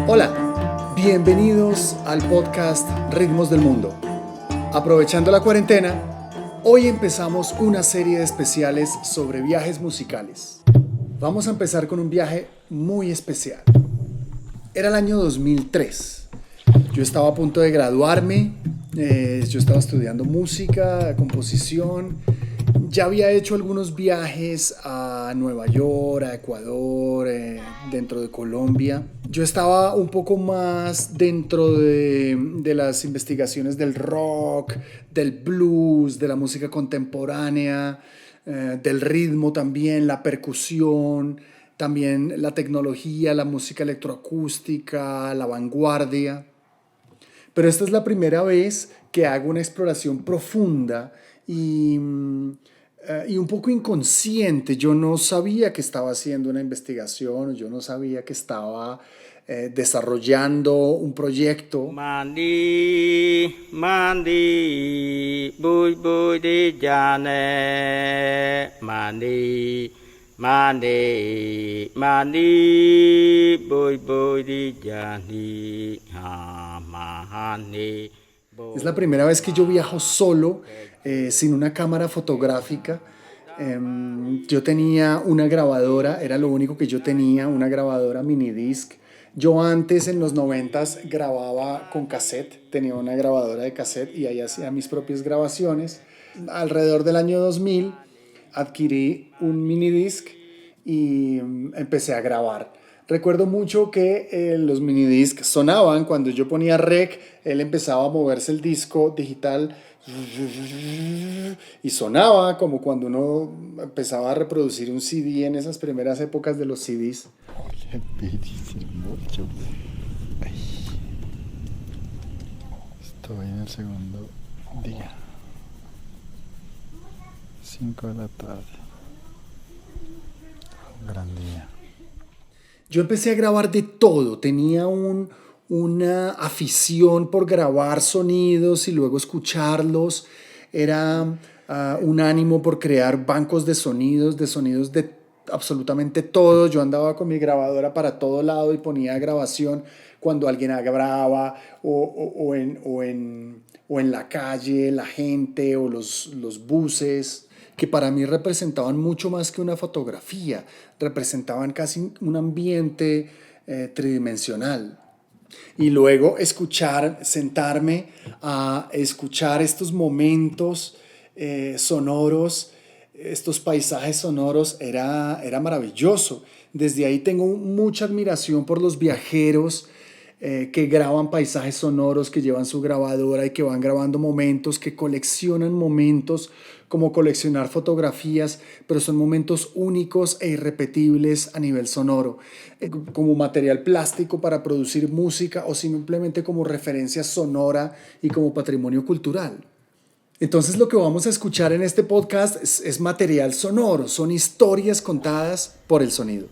Hola, bienvenidos al podcast Ritmos del Mundo. Aprovechando la cuarentena, hoy empezamos una serie de especiales sobre viajes musicales. Vamos a empezar con un viaje muy especial. Era el año 2003. Yo estaba a punto de graduarme, yo estaba estudiando música, composición. Ya había hecho algunos viajes a Nueva York, a Ecuador, dentro de Colombia. Yo estaba un poco más dentro de las investigaciones del rock, del blues, de la música contemporánea, del ritmo también, la percusión, también la tecnología, la música electroacústica, la vanguardia. Pero esta es la primera vez que hago una exploración profunda y un poco inconsciente. Yo no sabía que estaba haciendo una investigación, yo no sabía que estaba desarrollando un proyecto. Mandi, mandi, bui bui di jane. Mandi, mandi, mandi, bui bui di jani. Ha mahani. Es la primera vez que yo viajo solo, sin una cámara fotográfica. Yo tenía una grabadora, era lo único que yo tenía, una grabadora minidisc. Yo antes, en los 90s, grababa con cassette, tenía una grabadora de cassette y ahí hacía mis propias grabaciones. Alrededor del año 2000 adquirí un minidisc y empecé a grabar. Recuerdo mucho que los minidiscs sonaban cuando yo ponía rec, él empezaba a moverse el disco digital y sonaba como cuando uno empezaba a reproducir un CD en esas primeras épocas de los CDs. Estoy en el segundo día, 5 de la tarde, un gran día. Yo empecé a grabar de todo, tenía una afición por grabar sonidos y luego escucharlos, era un ánimo por crear bancos de sonidos de absolutamente todo. Yo andaba con mi grabadora para todo lado y ponía grabación cuando alguien grababa o en la calle, la gente o los buses, que para mí representaban mucho más que una fotografía, representaban casi un ambiente tridimensional. Y luego sentarme a escuchar estos momentos sonoros, estos paisajes sonoros, era maravilloso. Desde ahí tengo mucha admiración por los viajeros que graban paisajes sonoros, que llevan su grabadora y que van grabando momentos, que coleccionan momentos, como coleccionar fotografías, pero son momentos únicos e irrepetibles a nivel sonoro, como material plástico para producir música o simplemente como referencia sonora y como patrimonio cultural. Entonces lo que vamos a escuchar en este podcast es material sonoro, son historias contadas por el sonido.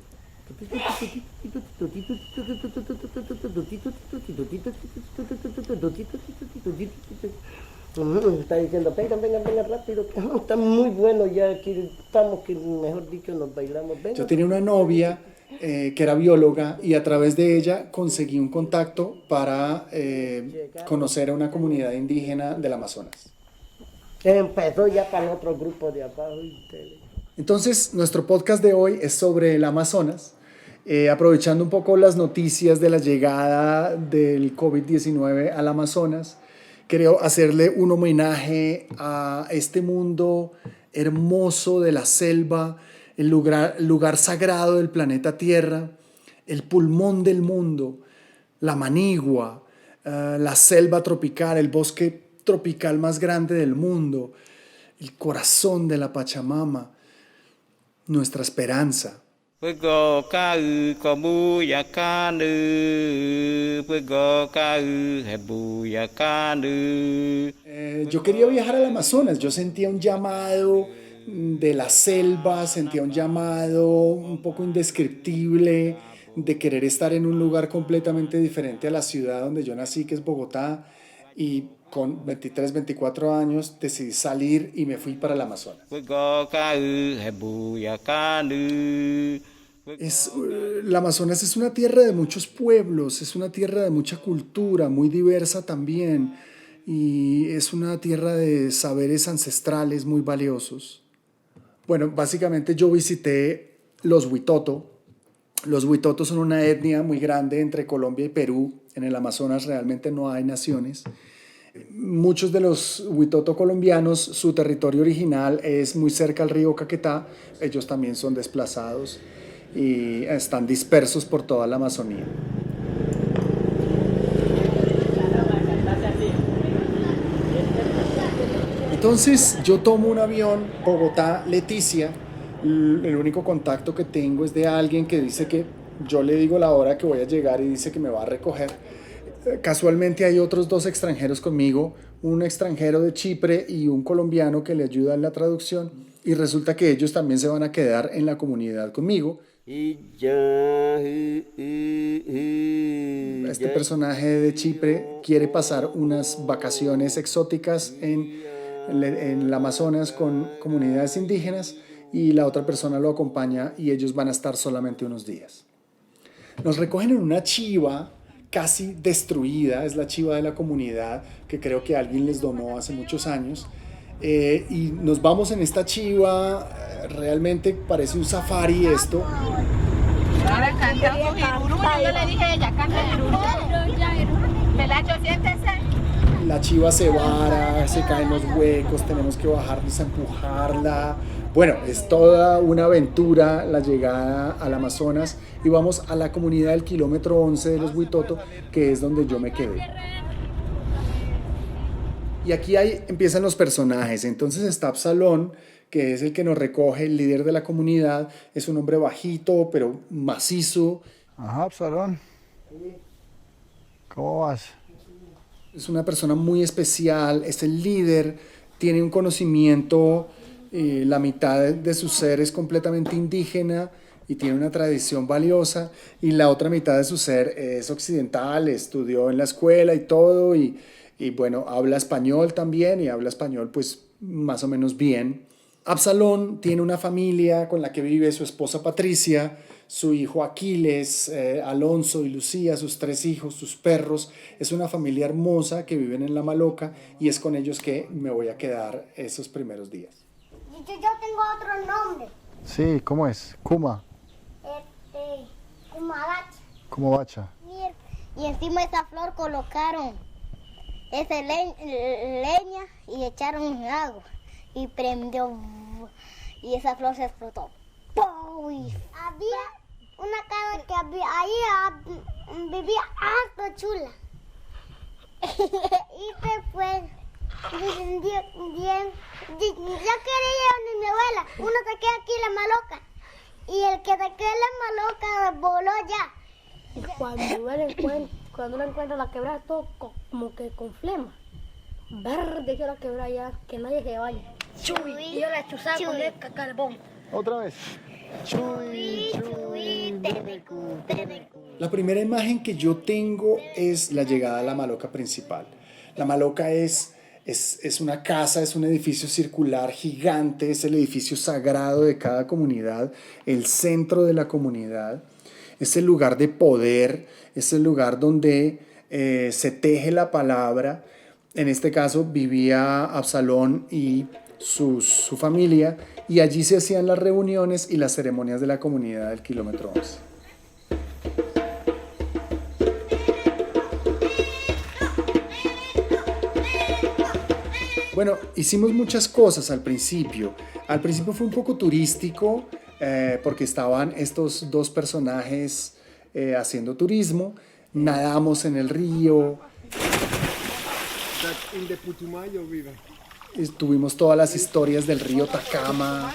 Está diciendo, vengan, vengan, vengan rápido. Está muy bueno ya, aquí estamos, que mejor dicho, nos bailamos. Vengan. Yo tenía una novia que era bióloga y a través de ella conseguí un contacto para conocer a una comunidad indígena del Amazonas. Empezó ya para el otro grupo de abajo. Entonces, nuestro podcast de hoy es sobre el Amazonas, aprovechando un poco las noticias de la llegada del COVID-19 al Amazonas. Quiero hacerle un homenaje a este mundo hermoso de la selva, el lugar sagrado del planeta Tierra, el pulmón del mundo, la manigua, la selva tropical, el bosque tropical más grande del mundo, el corazón de la Pachamama, nuestra esperanza. Puego kau kobuya kanu, puego kau hebuya kanu. Yo quería viajar al Amazonas, yo sentía un llamado de la selva, sentía un llamado un poco indescriptible de querer estar en un lugar completamente diferente a la ciudad donde yo nací, que es Bogotá, y con 23, 24 años, decidí salir y me fui para el Amazonas. El Amazonas es una tierra de muchos pueblos, es una tierra de mucha cultura, muy diversa también, y es una tierra de saberes ancestrales muy valiosos. Bueno, básicamente yo visité los Witoto. Los Witoto son una etnia muy grande entre Colombia y Perú. En el Amazonas realmente no hay naciones. Muchos de los Witoto colombianos, su territorio original es muy cerca al río Caquetá. Ellos también son desplazados y están dispersos por toda la Amazonía. Entonces yo tomo un avión, Bogotá-Leticia. El único contacto que tengo es de alguien que dice que yo le digo la hora que voy a llegar y dice que me va a recoger. Casualmente hay otros 2 extranjeros conmigo, un extranjero de Chipre y un colombiano que le ayuda en la traducción, y resulta que ellos también se van a quedar en la comunidad conmigo. Este personaje de Chipre quiere pasar unas vacaciones exóticas en el Amazonas con comunidades indígenas, y la otra persona lo acompaña y ellos van a estar solamente unos días. Nos recogen en una chiva casi destruida, es la chiva de la comunidad que creo que alguien les donó hace muchos años, y nos vamos en esta chiva, realmente parece un safari esto. Ahora cantamos Irurú, yo le dije a ella, canta Irurú. Pelacho, siéntese. La chiva se vara, se caen los huecos, tenemos que bajarnos a empujarla. Bueno, es toda una aventura la llegada al Amazonas, y vamos a la comunidad del kilómetro 11 de los Witoto, que es donde yo me quedé. Y aquí empiezan los personajes. Entonces está Absalón, que es el que nos recoge, el líder de la comunidad. Es un hombre bajito, pero macizo. Ajá, Absalón. ¿Cómo vas? Es una persona muy especial, es el líder, tiene un conocimiento, la mitad de su ser es completamente indígena y tiene una tradición valiosa, y la otra mitad de su ser es occidental, estudió en la escuela y todo, y bueno, habla español también, y habla español pues más o menos bien. Absalón tiene una familia con la que vive, su esposa Patricia, su hijo Aquiles, Alonso y Lucía, sus 3 hijos, sus perros. Es una familia hermosa que viven en La Maloca, y es con ellos que me voy a quedar esos primeros días. Yo tengo otro nombre. Sí, ¿cómo es? Kuma. Kumaracha. ¿Cómo bacha? Y encima de esa flor colocaron leña y echaron agua y prendió, y esa flor se explotó. ¡Pum! Había una casa que ahí vivía harto chula. Y después, bien, yo quería ir donde mi abuela. Uno se queda aquí en La Maloca, y el que se queda en La Maloca voló ya. Y cuando uno encuentra la quebrada, todo como que con flema. Verde que la quebrada ya, que nadie se vaya. Chuy, y yo la chuzaba con el carbón. Otra vez. Chuy, Chuy, temecu. La primera imagen que yo tengo es la llegada a La Maloca principal. La Maloca es una casa, es un edificio circular gigante, es el edificio sagrado de cada comunidad, el centro de la comunidad, es el lugar de poder, es el lugar donde se teje la palabra. En este caso vivía Absalón y su familia, y allí se hacían las reuniones y las ceremonias de la comunidad del kilómetro 11. Bueno, hicimos muchas cosas al principio. Al principio fue un poco turístico, porque estaban estos 2 personajes haciendo turismo. Nadamos en el río. ¿En Putumayo vive? Tuvimos todas las historias del río Tacama.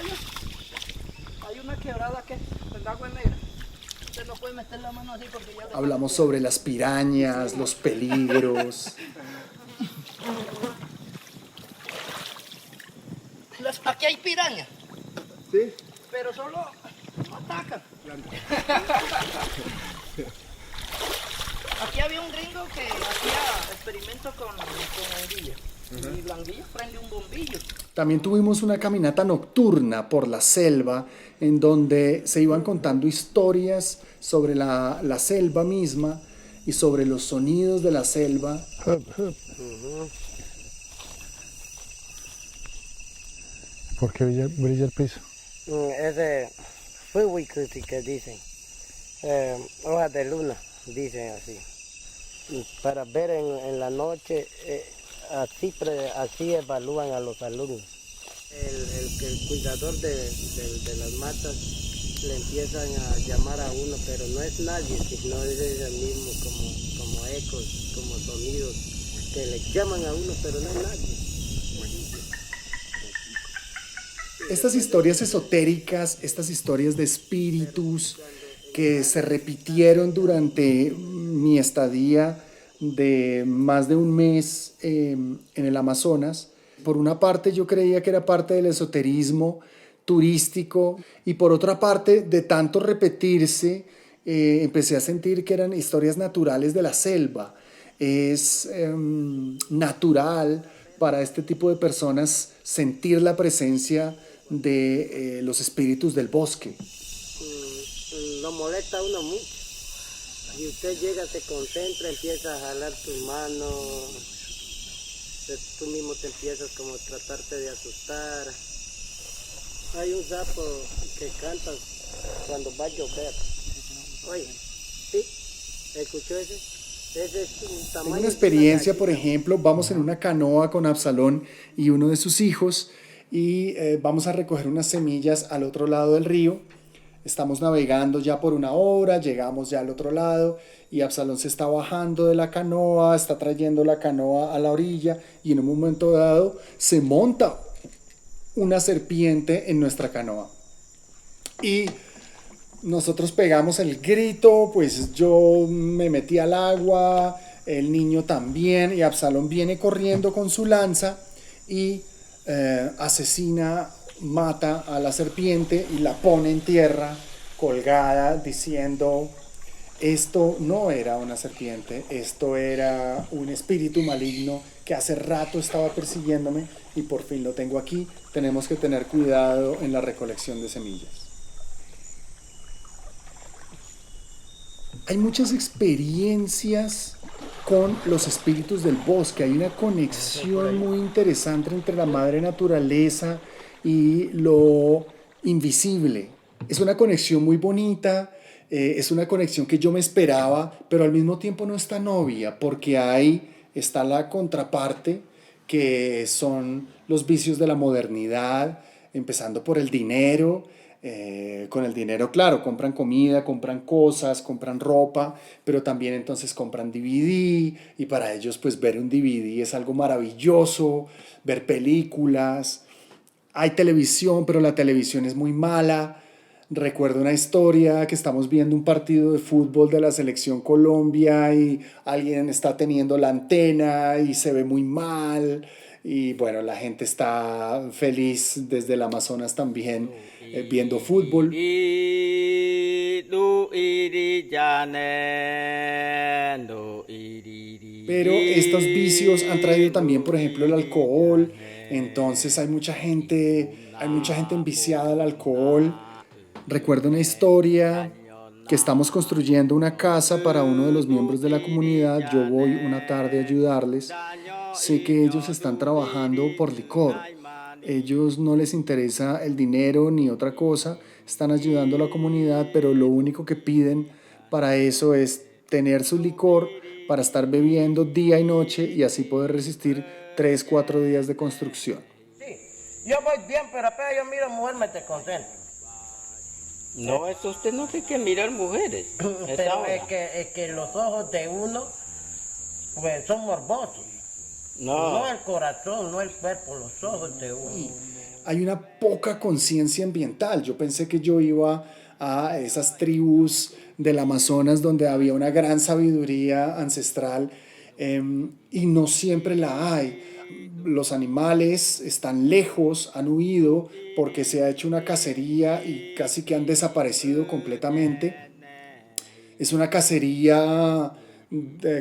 Hay una quebrada que el agua es negra. Usted no puede meter la mano así porque ya... Hablamos sobre las pirañas, los peligros. Aquí hay pirañas, Sí. pero solo no atacan. Aquí había un gringo que hacía experimentos con anguilla. Y la anguilla prende un bombillo. También tuvimos una caminata nocturna por la selva en donde se iban contando historias sobre la selva misma y sobre los sonidos de la selva. ¿Por qué brilla el piso? Es de fuihuicuti que dicen. Hojas de luna, dicen así. Para ver en la noche, así evalúan a los alumnos. El cuidador de las matas le empiezan a llamar a uno, pero no es nadie, sino es el mismo, como ecos, como sonidos, que le llaman a uno, pero no es nadie. Estas historias esotéricas, estas historias de espíritus que se repitieron durante mi estadía de más de un mes en el Amazonas. Por una parte yo creía que era parte del esoterismo turístico y por otra parte de tanto repetirse empecé a sentir que eran historias naturales de la selva. Es natural para este tipo de personas sentir la presencia de los espíritus del bosque. Lo molesta a uno mucho. Y usted llega, se concentra, empieza a jalar tus manos. Tú mismo te empiezas como a tratarte de asustar. Hay un sapo que canta cuando va a llover. Oye, ¿sí? ¿Escuchó ese? Ese es un tamaño. Tengo una experiencia, por ejemplo, vamos en una canoa con Absalón y uno de sus hijos y vamos a recoger unas semillas al otro lado del río. Estamos navegando ya por una hora, llegamos ya al otro lado y Absalón se está bajando de la canoa, está trayendo la canoa a la orilla y en un momento dado se monta una serpiente en nuestra canoa. Y nosotros pegamos el grito, pues yo me metí al agua, el niño también y Absalón viene corriendo con su lanza y asesina, mata a la serpiente y la pone en tierra colgada diciendo: esto no era una serpiente, esto era un espíritu maligno que hace rato estaba persiguiéndome y por fin lo tengo aquí. Tenemos que tener cuidado en la recolección de semillas. Hay muchas experiencias con los espíritus del bosque. Hay una conexión muy interesante entre la madre naturaleza y lo invisible. Es una conexión muy bonita, es una conexión que yo me esperaba, pero al mismo tiempo no es tan obvia, porque ahí está la contraparte, que son los vicios de la modernidad, empezando por el dinero. Con el dinero, claro, compran comida, compran cosas, compran ropa, pero también entonces compran DVD y para ellos pues ver un DVD es algo maravilloso, ver películas. Hay televisión, pero la televisión es muy mala. Recuerdo una historia que estamos viendo un partido de fútbol de la selección Colombia y alguien está teniendo la antena y se ve muy mal. Y bueno, la gente está feliz desde el Amazonas también viendo fútbol. Pero estos vicios han traído también, por ejemplo, el alcohol. Entonces hay mucha gente enviciada al alcohol. Recuerdo una historia que estamos construyendo una casa para uno de los miembros de la comunidad. Yo voy una tarde a ayudarles. Sé que ellos están trabajando por licor. Ellos no les interesa el dinero ni otra cosa. Están ayudando a la comunidad, pero lo único que piden para eso es tener su licor para estar bebiendo día y noche y así poder resistir 3-4 días de construcción. Sí, yo voy bien, pero apenas yo miro mujer me desconcentro. No, eso usted no tiene que mirar mujeres. Pero es que los ojos de uno pues son morbosos. No el corazón, no el cuerpo, los ojos de uno. Hay una poca conciencia ambiental. Yo pensé que yo iba a esas tribus del Amazonas donde había una gran sabiduría ancestral y no siempre la hay. Los animales están lejos, han huido porque se ha hecho una cacería y casi que han desaparecido completamente. Es una cacería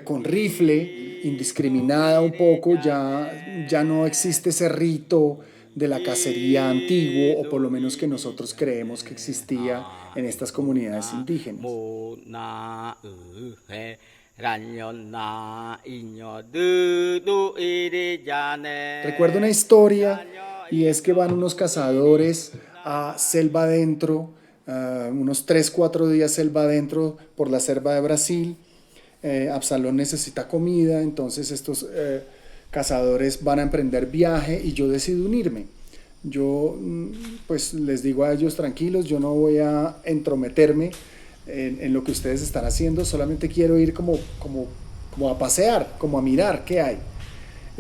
con rifle, indiscriminada un poco, ya no existe ese rito de la cacería antiguo, o por lo menos que nosotros creemos que existía en estas comunidades indígenas. Recuerdo una historia, y es que van unos cazadores a selva adentro, unos 3-4 días selva adentro por la selva de Brasil. Absalón necesita comida, entonces estos cazadores van a emprender viaje y yo decido unirme. Yo pues les digo a ellos: tranquilos, yo no voy a entrometerme en lo que ustedes están haciendo, solamente quiero ir como a pasear, como a mirar qué hay.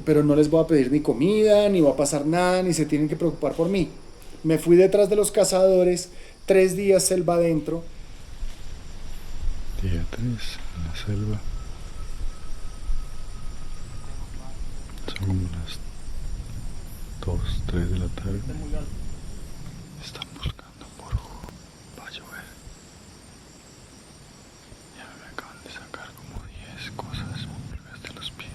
Pero no les voy a pedir ni comida, ni va a pasar nada, ni se tienen que preocupar por mí. Me fui detrás de los cazadores, 3 días selva adentro. Día 3 en la selva. Son como las 2, 3 de la tarde. Están buscando por va a llover. Ya me acaban de sacar como 10 cosas de los pies.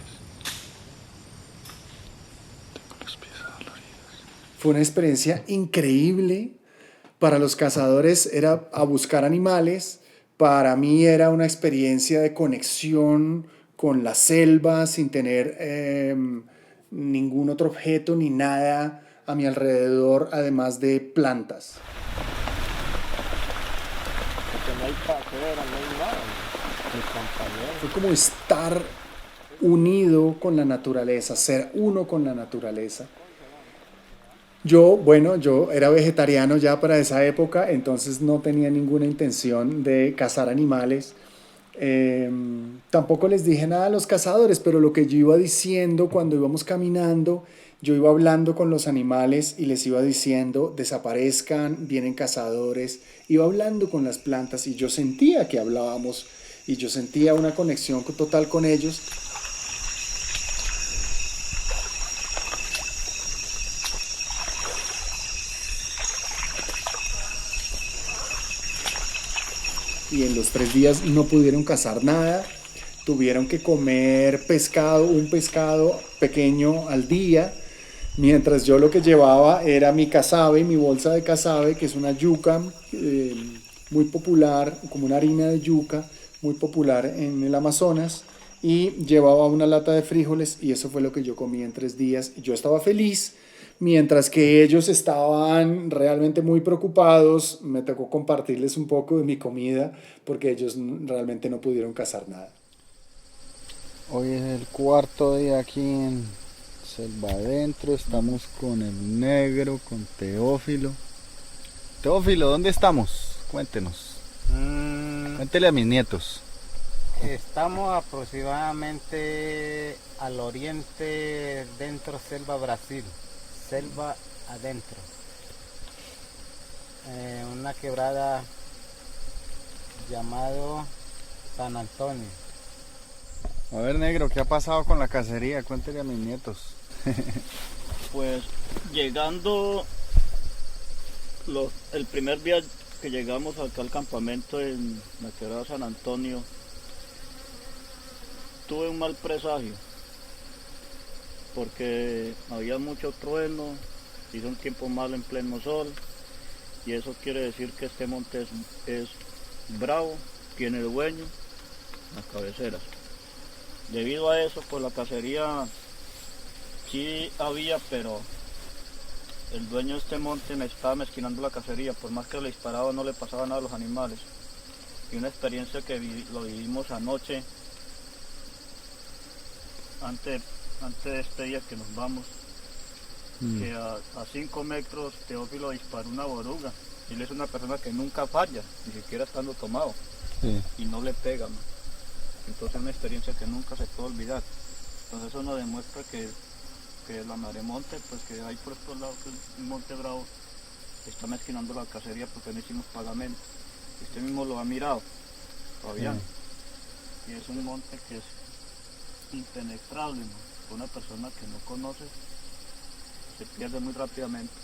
Tengo los pies adoloridos. Fue una experiencia increíble. Para los cazadores era a buscar animales. Para mí era una experiencia de conexión con la selva sin tener ningún otro objeto ni nada a mi alrededor, además de plantas. Porque no hay pasera, no hay nada. Mis compañeros. Fue como estar unido con la naturaleza, ser uno con la naturaleza. Yo era vegetariano ya para esa época, entonces no tenía ninguna intención de cazar animales. Tampoco les dije nada a los cazadores, pero lo que yo iba diciendo cuando íbamos caminando, yo iba hablando con los animales y les iba diciendo: desaparezcan, vienen cazadores. Iba hablando con las plantas y yo sentía que hablábamos y yo sentía una conexión total con ellos. Y en los 3 días no pudieron cazar nada, tuvieron que comer pescado, un pescado pequeño al día, mientras yo lo que llevaba era mi casabe, mi bolsa de casabe, que es una yuca muy popular, como una harina de yuca muy popular en el Amazonas, y llevaba una lata de frijoles, y eso fue lo que yo comí en 3 días. Yo estaba feliz, mientras que ellos estaban realmente muy preocupados. Me tocó compartirles un poco de mi comida porque ellos realmente no pudieron cazar nada. Hoy es el 4º día aquí en Selva Adentro. Estamos con el negro, con Teófilo. Teófilo, ¿dónde estamos? Cuéntenos. Cuéntele a mis nietos. Estamos aproximadamente al oriente dentro Selva Brasil. Selva Adentro, una quebrada llamado San Antonio. A ver, negro, ¿qué ha pasado con la cacería? Cuéntele a mis nietos. Pues llegando el primer día que llegamos acá al campamento en la quebrada San Antonio, tuve un mal presagio porque había mucho trueno, hizo un tiempo malo en pleno sol, y eso quiere decir que este monte es bravo, tiene dueño, las cabeceras. Debido a eso, pues la cacería sí había, pero el dueño de este monte me estaba mezquinando la cacería. Por más que le disparaba, no le pasaba nada a los animales. Y una experiencia que lo vivimos anoche, antes de este día que nos vamos, que a 5 metros Teófilo disparó una boruga. Él es una persona que nunca falla, ni siquiera estando tomado, y no le pega, ¿no? Entonces es una experiencia que nunca se puede olvidar. Entonces eso nos demuestra que la maremonte, pues que hay por estos lados, que el Monte Bravo está mezquinando la cacería porque no hicimos pagamento. Usted mismo lo ha mirado, Fabián, y es un monte que es impenetrable, ¿no? Una persona que no conoce se pierde muy rápidamente.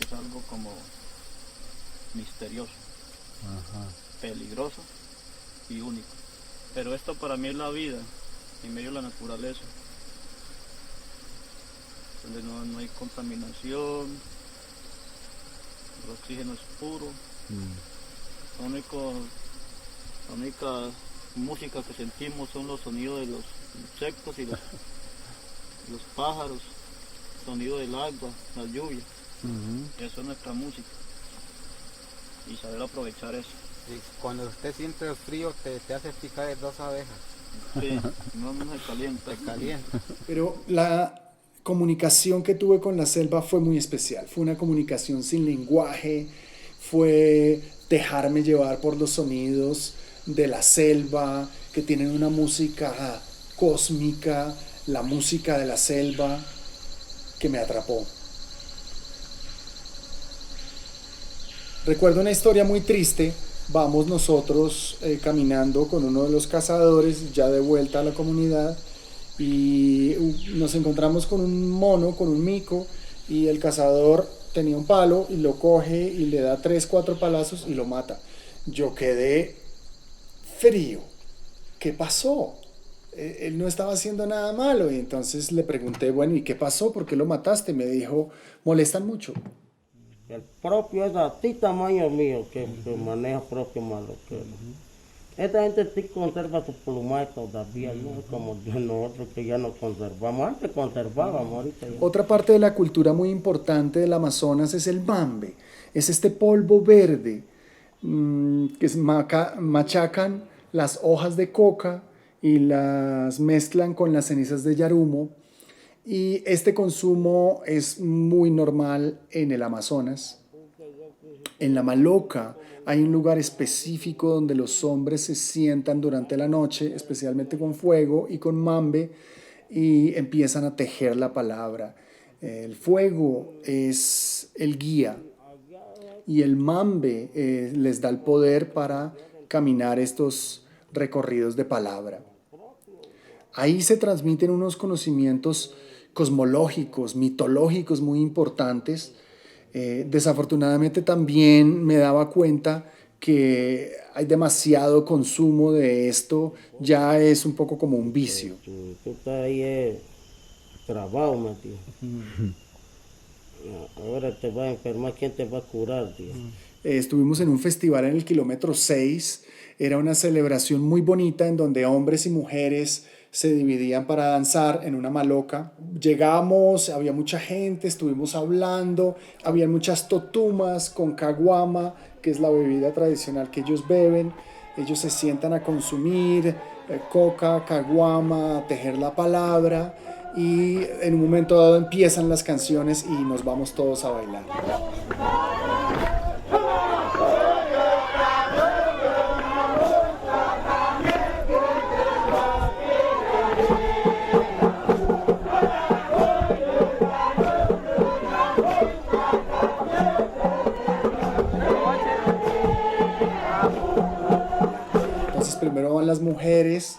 Es algo como misterioso, peligroso y único. Pero esto para mí es la vida, en medio de la naturaleza, donde no hay contaminación, el oxígeno es puro. La única música que sentimos son los sonidos de los insectos y los pájaros, el sonido del agua, la lluvia. Eso es nuestra música. Y saber aprovechar eso. Y cuando usted siente el frío, te hace picar 2 abejas. Sí, no se calienta. Se calienta. Pero la comunicación que tuve con la selva fue muy especial. Fue una comunicación sin lenguaje, fue dejarme llevar por los sonidos de la selva, que tienen una música cósmica, la música de la selva, que me atrapó. Recuerdo una historia muy triste. Vamos nosotros caminando con uno de los cazadores ya de vuelta a la comunidad y nos encontramos con un mono, con un mico, y el cazador tenía un palo y lo coge y le da 3, 4 palazos y lo mata. Yo quedé frío. ¿Qué pasó? Él no estaba haciendo nada malo, y entonces le pregunté, bueno, ¿y qué pasó? ¿Por qué lo mataste? Me dijo, molestan mucho. El propio es así tamaño mío, que maneja propio maloquero. Esta gente sí conserva su plumaje todavía, no es como nosotros que ya no conservamos. Antes conservábamos, ahorita ya. Otra parte de la cultura muy importante del Amazonas es el mambe. Es este polvo verde que machacan las hojas de coca y las mezclan con las cenizas de yarumo. Y este consumo es muy normal en el Amazonas. En la Maloca hay un lugar específico donde los hombres se sientan durante la noche, especialmente con fuego y con mambe, y empiezan a tejer la palabra. El fuego es el guía y el mambe les da el poder para caminar estos recorridos de palabra. Ahí se transmiten unos conocimientos cosmológicos, mitológicos muy importantes. Desafortunadamente también me daba cuenta que hay demasiado consumo de esto, ya es un poco como un vicio. Tú estás ahí trabado, Matías. Ahora te vas a enfermar, ¿quién te va a curar, tío? Estuvimos en un festival en el kilómetro 6, era una celebración muy bonita en donde hombres y mujeres se dividían para danzar en una maloca. Llegamos, había mucha gente, estuvimos hablando, había muchas totumas con caguama, que es la bebida tradicional que ellos beben. Ellos se sientan a consumir coca, caguama, a tejer la palabra, y en un momento dado empiezan las canciones y nos vamos todos a bailar. Primero van las mujeres,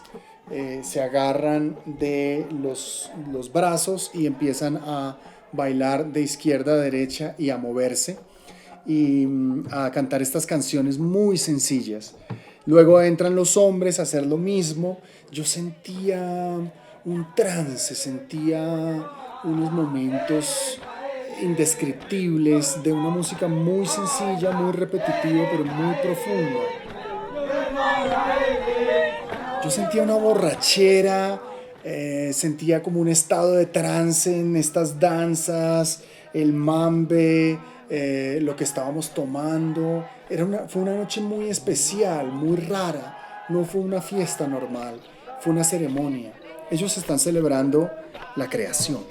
se agarran de los brazos y empiezan a bailar de izquierda a derecha y a moverse y a cantar estas canciones muy sencillas. Luego entran los hombres a hacer lo mismo. Yo sentía un trance, sentía unos momentos indescriptibles de una música muy sencilla, muy repetitiva, pero muy profunda. Yo sentía una borrachera, sentía como un estado de trance en estas danzas, el mambe, lo que estábamos tomando. Fue una noche muy especial, muy rara. No fue una fiesta normal, fue una ceremonia. Ellos están celebrando la creación.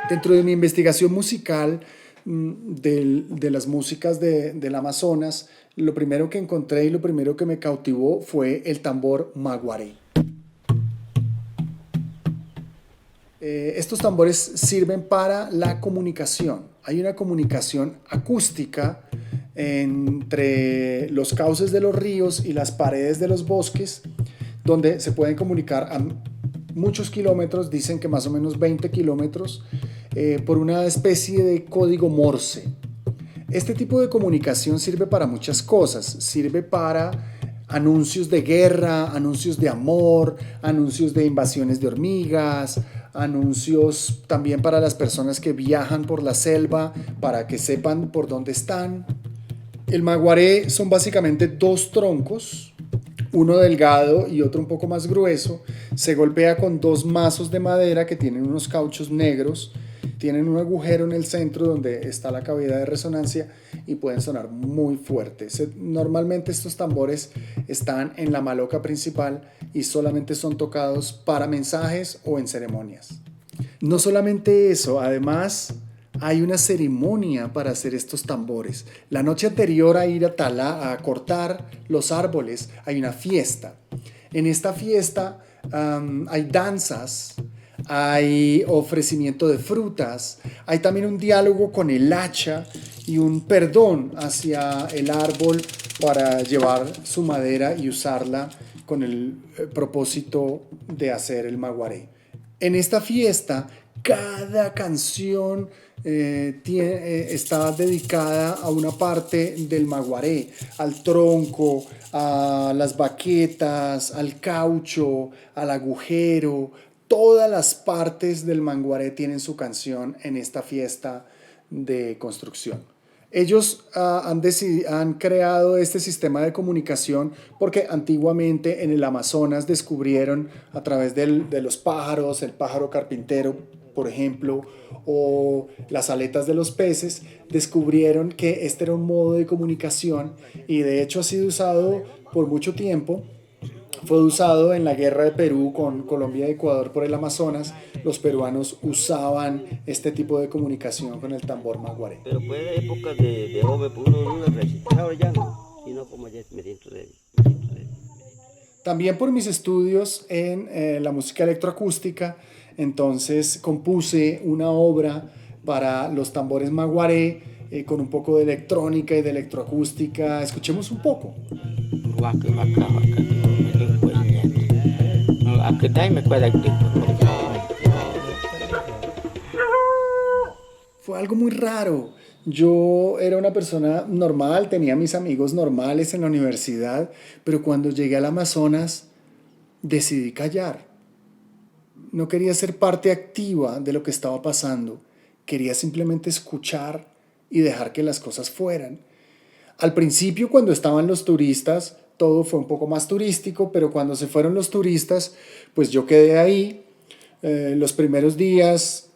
Dentro de mi investigación musical de las músicas del Amazonas, lo primero que encontré y lo primero que me cautivó fue el tambor maguaré. Estos tambores sirven para la comunicación. Hay una comunicación acústica entre los cauces de los ríos y las paredes de los bosques, donde se pueden comunicar muchos kilómetros, dicen que más o menos 20 kilómetros, por una especie de código Morse. Este tipo de comunicación sirve para muchas cosas, sirve para anuncios de guerra, anuncios de amor, anuncios de invasiones de hormigas, anuncios también para las personas que viajan por la selva, para que sepan por dónde están. El maguaré son básicamente dos troncos, uno delgado y otro un poco más grueso. Se golpea con dos mazos de madera que tienen unos cauchos negros, tienen un agujero en el centro donde está la cavidad de resonancia y pueden sonar muy fuertes. Normalmente estos tambores están en la maloca principal y solamente son tocados para mensajes o en ceremonias. No solamente eso, además hay una ceremonia para hacer estos tambores. La noche anterior a ir a cortar los árboles hay una fiesta. En esta fiesta hay danzas, hay ofrecimiento de frutas, hay también un diálogo con el hacha y un perdón hacia el árbol para llevar su madera y usarla con el propósito de hacer el maguaré. En esta fiesta, cada canción está dedicada a una parte del maguaré, al tronco, a las baquetas, al caucho, al agujero. Todas las partes del maguaré tienen su canción en esta fiesta de construcción. Ellos han creado este sistema de comunicación porque antiguamente en el Amazonas descubrieron a través de los pájaros, el pájaro carpintero, por ejemplo, o las aletas de los peces, descubrieron que este era un modo de comunicación y de hecho ha sido usado por mucho tiempo. Fue usado en la guerra de Perú con Colombia y Ecuador por el Amazonas. Los peruanos usaban este tipo de comunicación con el tambor maguaré. Pero fue de época de joven, uno recitaba ya no, sino como ya me siento de. También por mis estudios en la música electroacústica, entonces compuse una obra para los tambores maguaré con un poco de electrónica y de electroacústica. Escuchemos un poco. Fue algo muy raro. Yo era una persona normal, tenía mis amigos normales en la universidad, pero cuando llegué al Amazonas decidí callar. No quería ser parte activa de lo que estaba pasando. Quería simplemente escuchar y dejar que las cosas fueran. Al principio, cuando estaban los turistas, todo fue un poco más turístico, pero cuando se fueron los turistas, pues yo quedé ahí. Los primeros días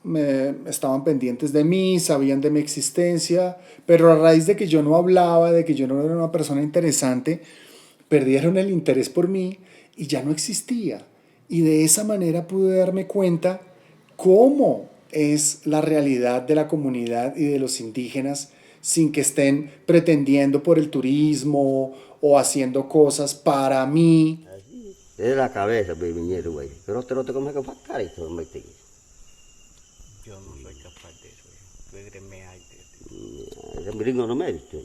estaban pendientes de mí, sabían de mi existencia, pero a raíz de que yo no hablaba, de que yo no era una persona interesante, perdieron el interés por mí y ya no existía. Y de esa manera pude darme cuenta cómo es la realidad de la comunidad y de los indígenas sin que estén pretendiendo por el turismo o haciendo cosas para mí. Es la cabeza, viñero, güey. Pero te lo te comes con factar y todo, me te. Yo no soy capaz de eso, tú eres me hay de. Gringo no me viste.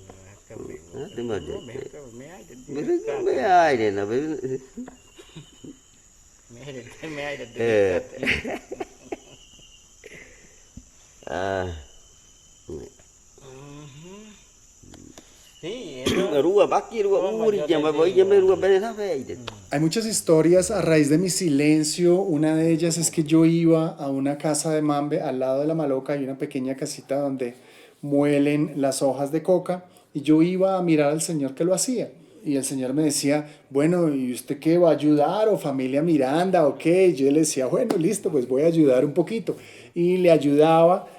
Hay muchas historias a raíz de mi silencio. Una de ellas es que yo iba a una casa de mambe al lado de la maloca. Hay una pequeña casita donde muelen las hojas de coca y yo iba a mirar al señor que lo hacía. Y el señor me decía, bueno, ¿y usted qué va a ayudar? ¿O familia Miranda o qué? Y yo le decía, bueno, listo, pues voy a ayudar un poquito. Y le ayudaba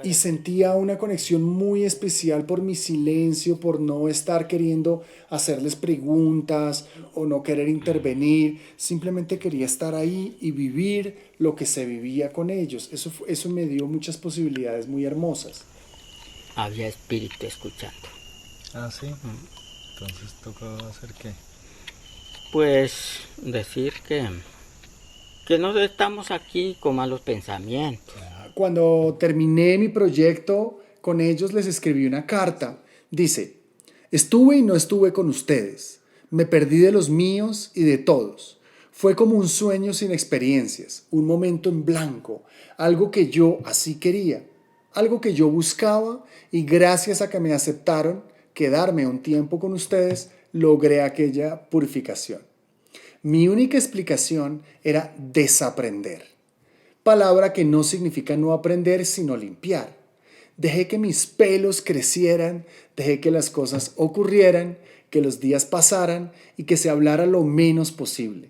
y sentía una conexión muy especial por mi silencio, por no estar queriendo hacerles preguntas o no querer intervenir. Simplemente quería estar ahí y vivir lo que se vivía con ellos. Eso me dio muchas posibilidades muy hermosas. Había espíritu escuchando. Ah, sí. Entonces tocó hacer qué. Pues decir que no estamos aquí con malos pensamientos. Cuando terminé mi proyecto con ellos les escribí una carta. Dice, estuve y no estuve con ustedes. Me perdí de los míos y de todos. Fue como un sueño sin experiencias, un momento en blanco, algo que yo así quería, algo que yo buscaba y gracias a que me aceptaron quedarme un tiempo con ustedes, logré aquella purificación. Mi única explicación era desaprender, palabra que no significa no aprender sino limpiar. Dejé que mis pelos crecieran, dejé que las cosas ocurrieran, que los días pasaran y que se hablara lo menos posible.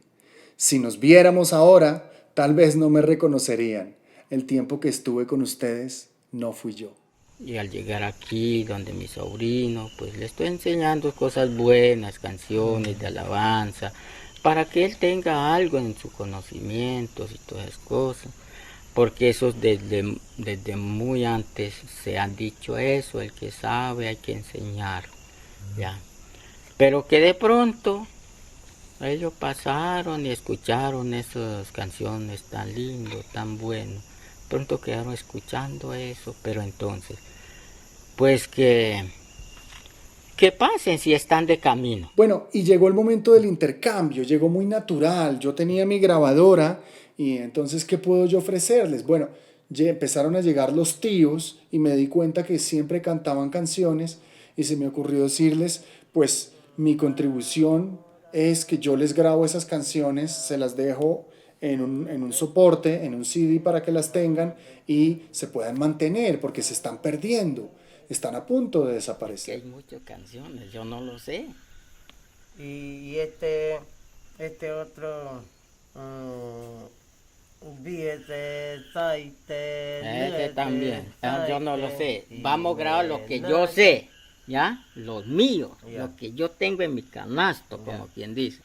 Si nos viéramos ahora, tal vez no me reconocerían. El tiempo que estuve con ustedes no fui yo. Y al llegar aquí, donde mi sobrino, pues le estoy enseñando cosas buenas, canciones de alabanza, para que él tenga algo en sus conocimientos y todas esas cosas. Porque eso desde muy antes se han dicho eso, el que sabe hay que enseñar, ¿ya? Pero que de pronto ellos pasaron y escucharon esas canciones tan lindas, tan buenas. Pronto quedaron escuchando eso, pero entonces, pues que pasen si están de camino. Bueno, y llegó el momento del intercambio, llegó muy natural. Yo tenía mi grabadora y entonces, ¿qué puedo yo ofrecerles? Bueno, ya empezaron a llegar los tíos y me di cuenta que siempre cantaban canciones y se me ocurrió decirles, pues mi contribución es que yo les grabo esas canciones, se las dejo en un soporte, en un CD para que las tengan y se puedan mantener porque se están perdiendo, están a punto de desaparecer. Hay muchas canciones, yo no lo sé. Y este otro también, yo no lo sé. Vamos a grabar lo que yo sé, ¿ya? Los míos, lo que yo tengo en mi canasto, como quien dice.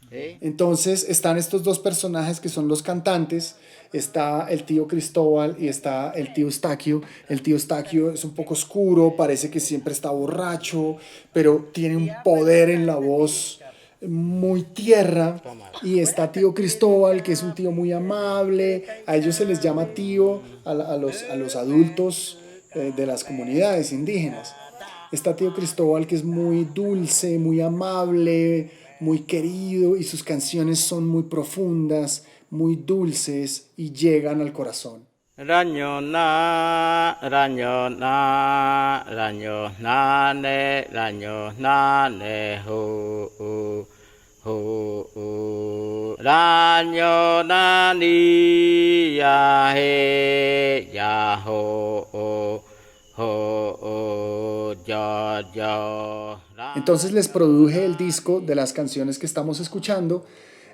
¿Sí? Entonces están estos dos personajes que son los cantantes, está el tío Cristóbal y está el tío Eustaquio. El tío Eustaquio es un poco oscuro, parece que siempre está borracho, pero tiene un poder en la voz muy tierra. Y está tío Cristóbal, que es un tío muy amable. A ellos se les llama tío a los adultos de las comunidades indígenas. Está tío Cristóbal, que es muy dulce, muy amable, muy querido, y sus canciones son muy profundas, muy dulces y llegan al corazón. Rañona, rañona, rañona, ne, rañona, ni, ya, he, ya, Entonces les produje el disco de las canciones que estamos escuchando.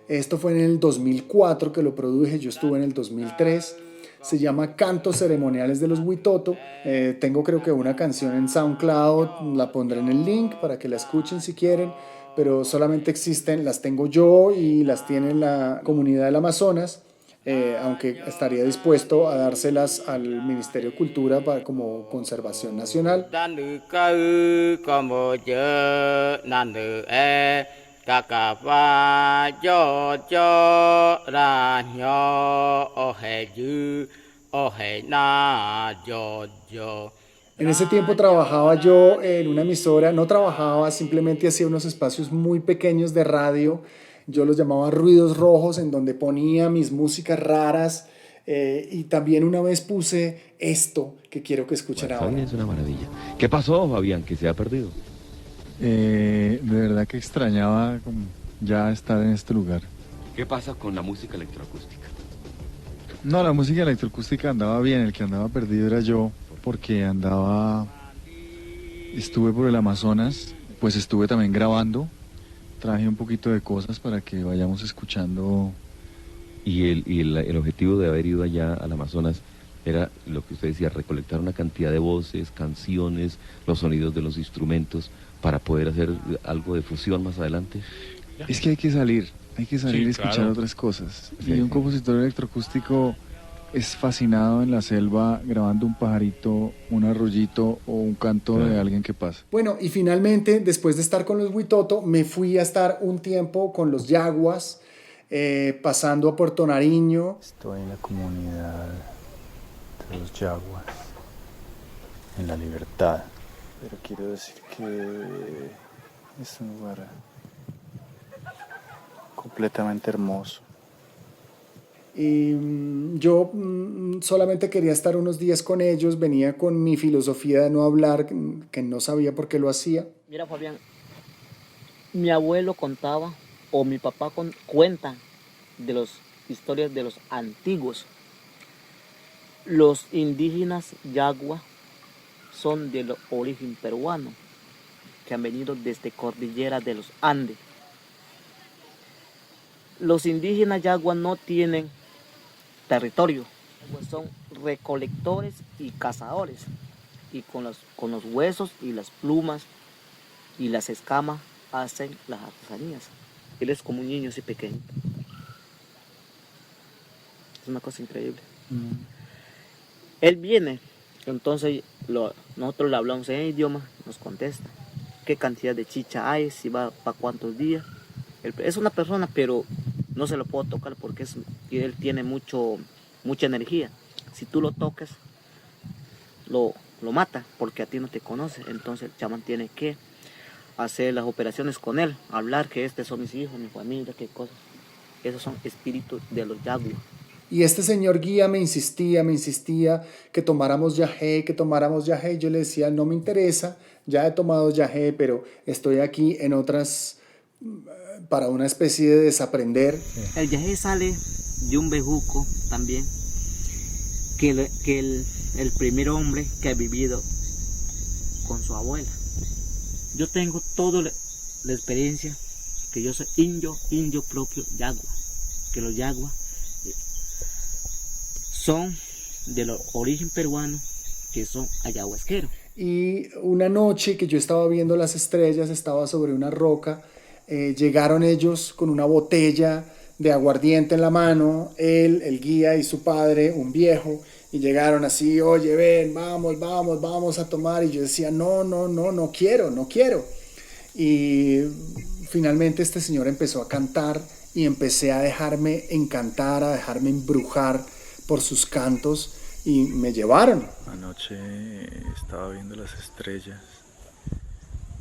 Esto fue en el 2004 que lo produje, yo estuve en el 2003. Se llama Cantos Ceremoniales de los Huitoto. Tengo creo que una canción en SoundCloud, la pondré en el link para que la escuchen si quieren, pero solamente existen, las tengo yo y las tiene la comunidad del Amazonas. Aunque estaría dispuesto a dárselas al Ministerio de Cultura como conservación nacional. En ese tiempo trabajaba yo en una emisora, no trabajaba, simplemente hacía unos espacios muy pequeños de radio. Yo los llamaba ruidos rojos, en donde ponía mis músicas raras, y también una vez puse esto que quiero que escuchen ahora. Es una maravilla. ¿Qué pasó, Fabián, que se ha perdido? De verdad que extrañaba ya estar en este lugar. ¿Qué pasa con la música electroacústica? No, la música electroacústica andaba bien, el que andaba perdido era yo, porque estuve por el Amazonas, pues estuve también grabando. Traje un poquito de cosas para que vayamos escuchando. Y el objetivo de haber ido allá al Amazonas era lo que usted decía, recolectar una cantidad de voces, canciones, los sonidos de los instrumentos para poder hacer algo de fusión más adelante. Es que hay que salir sí, y escuchar claro. Otras cosas. Sí, y un compositor electroacústico es fascinado en la selva grabando un pajarito, un arroyito o un canto de alguien que pasa. Bueno, y finalmente, después de estar con los Huitoto, me fui a estar un tiempo con los Yaguas, pasando a Puerto Nariño. Estoy en la comunidad de los Yaguas, en La Libertad. Pero quiero decir que es un lugar con completamente hermoso. Y yo solamente quería estar unos días con ellos, venía con mi filosofía de no hablar, que no sabía por qué lo hacía. Mira, Fabián, mi abuelo contaba, o mi papá cuenta de las historias de los antiguos. Los indígenas Yagua son de origen peruano, que han venido desde cordillera de los Andes. Los indígenas Yagua no tienen territorio, pues son recolectores y cazadores, y con los huesos y las plumas y las escamas hacen las artesanías. Él es como un niño así pequeño. Es una cosa increíble. Él viene, entonces nosotros le hablamos en idioma, nos contesta qué cantidad de chicha hay, si va para cuántos días. Es una persona, pero no se lo puedo tocar porque él tiene mucha energía. Si tú lo tocas, lo mata porque a ti no te conoce. Entonces el chamán tiene que hacer las operaciones con él, hablar que estos son mis hijos, mi familia, qué cosas. Esos son espíritus de los Yagua. Y este señor guía me insistía que tomáramos yagé, y yo le decía, no me interesa, ya he tomado yagé, pero estoy aquí en otras, para una especie de desaprender. El yagé sale de un bejuco también, que el primer hombre que ha vivido con su abuela. Yo tengo toda la experiencia, que yo soy indio propio Yagua, que los Yagua son de origen peruano, que son ayahuasqueros. Y una noche que yo estaba viendo las estrellas, estaba sobre una roca, llegaron ellos con una botella de aguardiente en la mano, él, el guía y su padre, un viejo, y llegaron así, oye, ven, vamos a tomar, y yo decía, no quiero. Y finalmente este señor empezó a cantar y empecé a dejarme encantar, a dejarme embrujar por sus cantos y me llevaron. Anoche estaba viendo las estrellas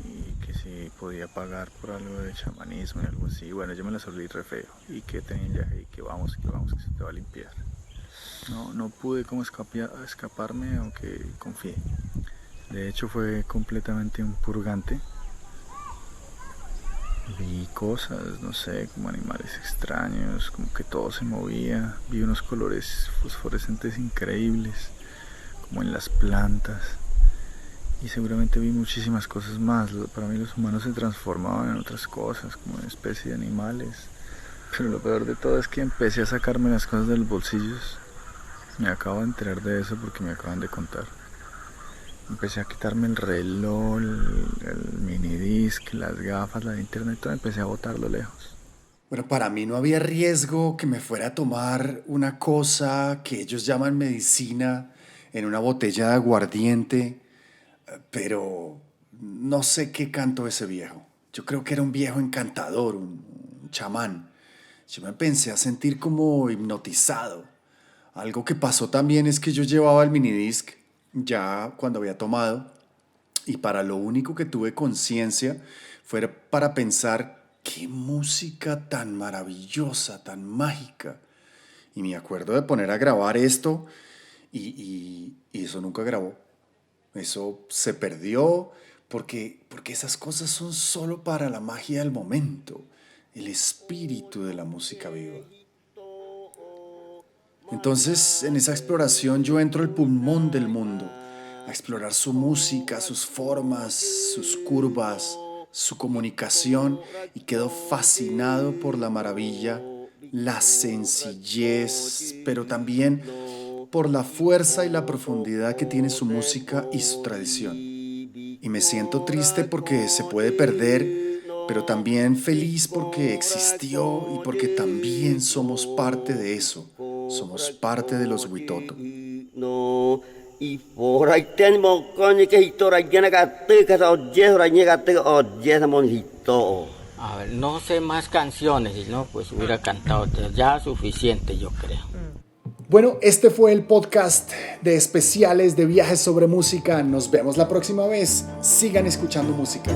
y que si podía pagar por algo de chamanismo y algo así. Bueno, yo me las olvidé re feo y que tenía y que vamos, que se te va a limpiar. No pude como escaparme, aunque confié. De hecho fue completamente un purgante. Vi cosas, no sé, como animales extraños, como que todo se movía. Vi unos colores fosforescentes increíbles, como en las plantas. Y seguramente vi muchísimas cosas más. Para mí los humanos se transformaban en otras cosas, como en especie de animales. Pero lo peor de todo es que empecé a sacarme las cosas de los bolsillos. Me acabo de enterar de eso porque me acaban de contar. Empecé a quitarme el reloj, el minidisc, las gafas, la linterna y todo. Empecé a botarlo lejos. Bueno, para mí no había riesgo que me fuera a tomar una cosa que ellos llaman medicina en una botella de aguardiente, pero no sé qué cantó ese viejo. Yo creo que era un viejo encantador, un chamán. Yo me pensé a sentir como hipnotizado. Algo que pasó también es que yo llevaba el minidisc ya cuando había tomado, y para lo único que tuve conciencia fue para pensar qué música tan maravillosa, tan mágica. Y me acuerdo de poner a grabar esto y eso nunca grabó. Eso se perdió porque esas cosas son solo para la magia del momento, el espíritu de la música viva. Entonces, en esa exploración yo entro al pulmón del mundo, a explorar su música, sus formas, sus curvas, su comunicación, y quedo fascinado por la maravilla, la sencillez, pero también por la fuerza y la profundidad que tiene su música y su tradición. Y me siento triste porque se puede perder, pero también feliz porque existió y porque también somos parte de eso. Somos parte de los Huitoto. A ver, no sé más canciones, si no, pues hubiera cantado ya suficiente, yo creo. Bueno, este fue el podcast de especiales de Viajes sobre Música. Nos vemos la próxima vez. Sigan escuchando música.